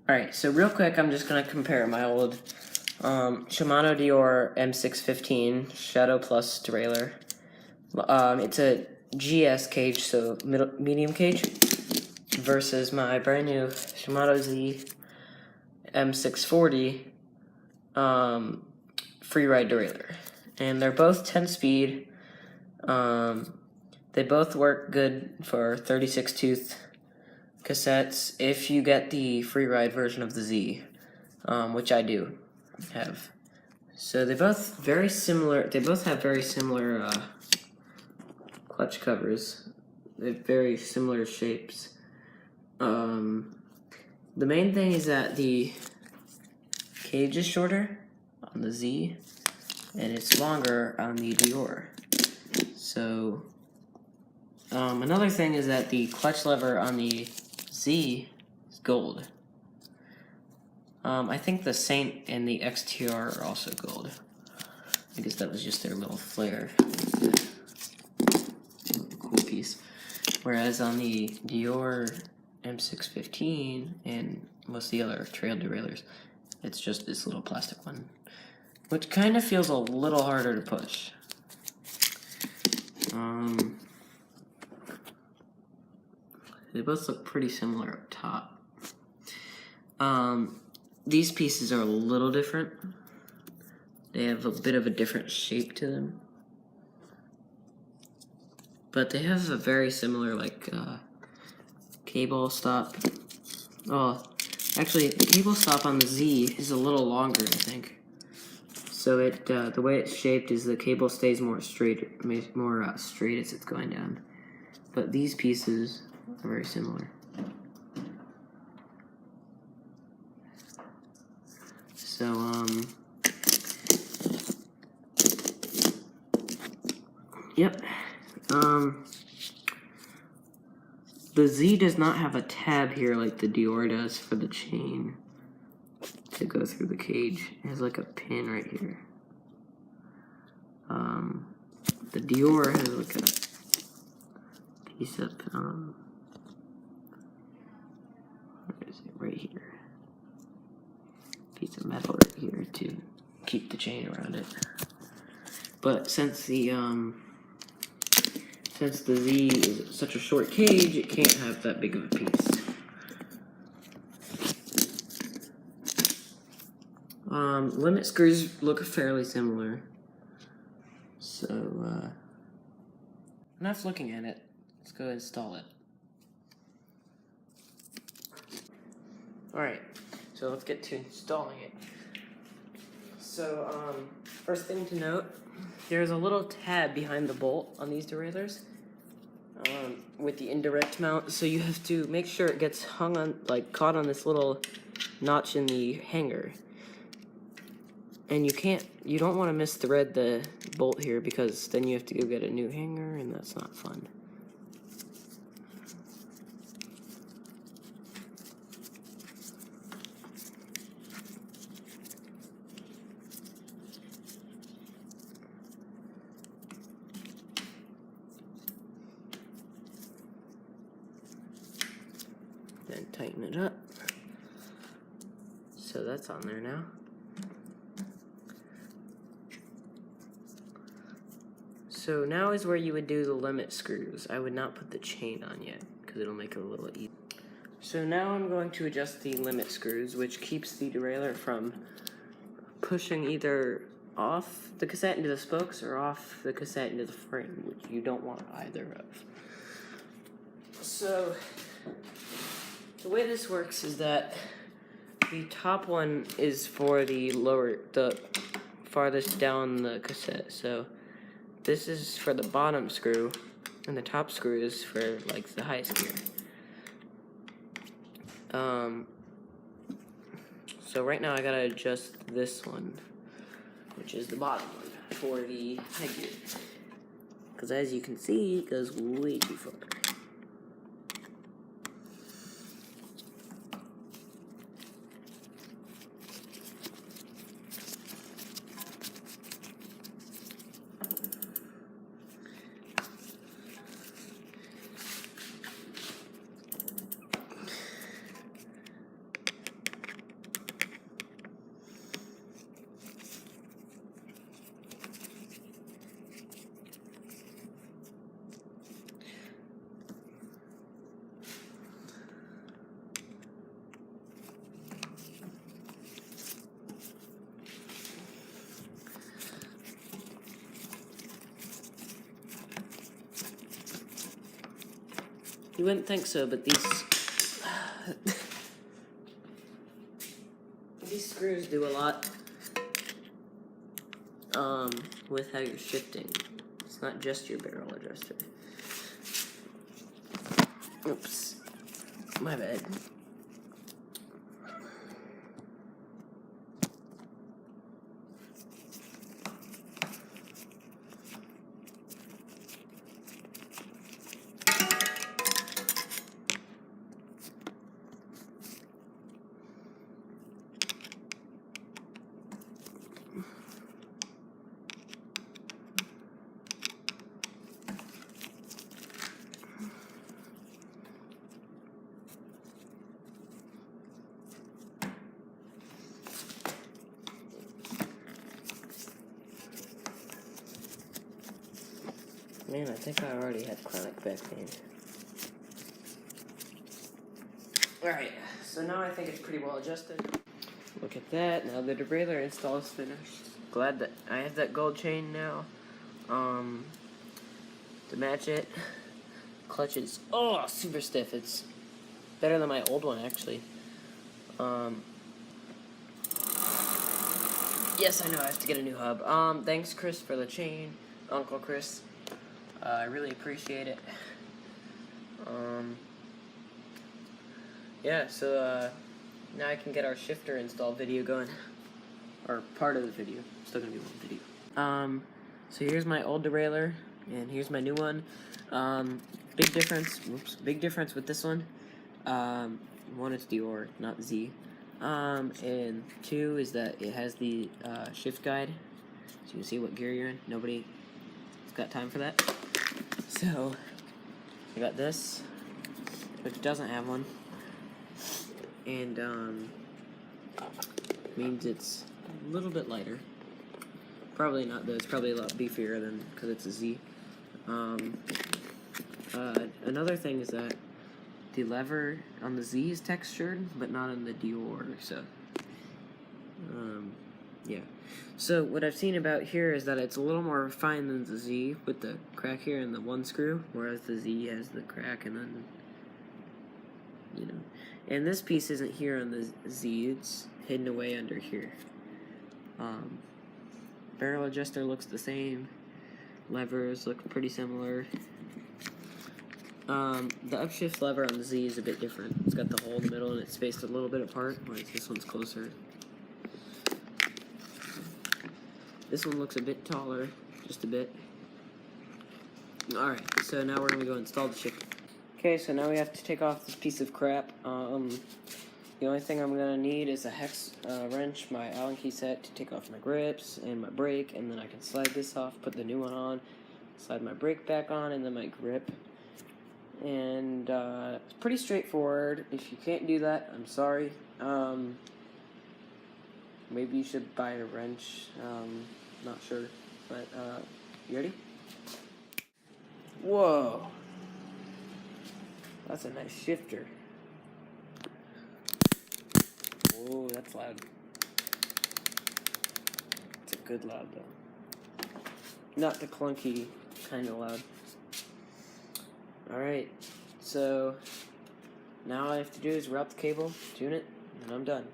Alright, so real quick, I'm just going to compare my old Shimano Dior M615 Shadow Plus derailleur. It's a GS cage, so medium cage, versus my brand new Shimano ZEE M640 freeride derailleur. And they're both 10 speed. They both work good for 36 tooth cassettes if you get the freeride version of the ZEE, which I do have. So they both very similar. They both have very similar clutch covers. They have very similar shapes. The main thing is that the cage is shorter on the ZEE, and it's longer on the Dior. So another thing is that the clutch lever on the ZEE is gold. I think the Saint and the XTR are also gold. I guess that was just their little flair. Cool piece. Whereas on the Dior M615 and most of the other trail derailleurs, it's just this little plastic one, which kind of feels a little harder to push. They both look pretty similar up top. These pieces are a little different. They have a bit of a different shape to them. But they have a very similar, like, cable stop. Oh, actually, the cable stop on the ZEE is a little longer, I think. So it, the way it's shaped is the cable stays more straight as it's going down. But these pieces are very similar. So, yep. The ZEE does not have a tab here like the Dior does for the chain to go through the cage. It has like a pin right here. The Dior has like a piece of, where is it? Right here. Piece of metal right here to keep the chain around it. But since the ZEE is such a short cage, it can't have that big of a piece. Limit screws look fairly similar. So, enough looking at it. Let's go install it. Alright, so let's get to installing it. So, first thing to note, there's a little tab behind the bolt on these derailleurs with the indirect mount, so you have to make sure it gets hung on, like, caught on this little notch in the hanger. And you don't want to misthread the bolt here, because then you have to go get a new hanger, and that's not fun. Then tighten it up. So that's on there now. So now is where you would do the limit screws. I would not put the chain on yet, because it'll make it a little easier. So now I'm going to adjust the limit screws, which keeps the derailleur from pushing either off the cassette into the spokes or off the cassette into the frame, which you don't want either of. So the way this works is that the top one is for the farthest down the cassette. So this is for the bottom screw, and the top screw is for, like, the highest gear. So right now I gotta adjust this one, which is the bottom one, for the high gear. Because as you can see, it goes way too far. wouldn't think so, but these these screws do a lot with how you're shifting. It's not just your barrel adjuster. Oops, my bad. Man, I think I already had chronic back pain. Alright, so now I think it's pretty well adjusted. Look at that, now the derailleur install is finished. Glad that I have that gold chain now. To match it. Clutch is, oh, super stiff. It's better than my old one, actually. Yes, I know, I have to get a new hub. Thanks, Chris, for the chain. Uncle Chris. I really appreciate it. Yeah, so now I can get our shifter install video going. Or part of the video. Still gonna be one video. So here's my old derailleur, and here's my new one. Big difference. Whoops. Big difference with this one. One, it's Dior, not Z. And two is that it has the shift guide, so you can see what gear you're in. Nobody's got time for that. So I got this, which doesn't have one, and means it's a little bit lighter. Probably not though. It's probably a lot beefier than because it's a Z. Another thing is that the lever on the Z is textured, but not on the Dior. So, yeah. So what I've seen about here is that it's a little more refined than the Z with the crack here and the one screw, whereas the Z has the crack and then, you know. And this piece isn't here on the Z, it's hidden away under here. Barrel adjuster looks the same. Levers look pretty similar. The upshift lever on the Z is a bit different. It's got the hole in the middle and it's spaced a little bit apart, whereas this one's closer. This one looks a bit taller, just a bit. Alright, so now we're going to go install the shifter. Okay, so now we have to take off this piece of crap. The only thing I'm going to need is a hex wrench, my Allen key set to take off my grips and my brake, and then I can slide this off, put the new one on, slide my brake back on, and then my grip. And it's pretty straightforward. If you can't do that, I'm sorry. Maybe you should buy a wrench. Not sure. But, you ready? Whoa. That's a nice shifter. Oh, that's loud. It's a good loud, though. Not the clunky kind of loud. Alright, so now all I have to do is route the cable, tune it, and I'm done.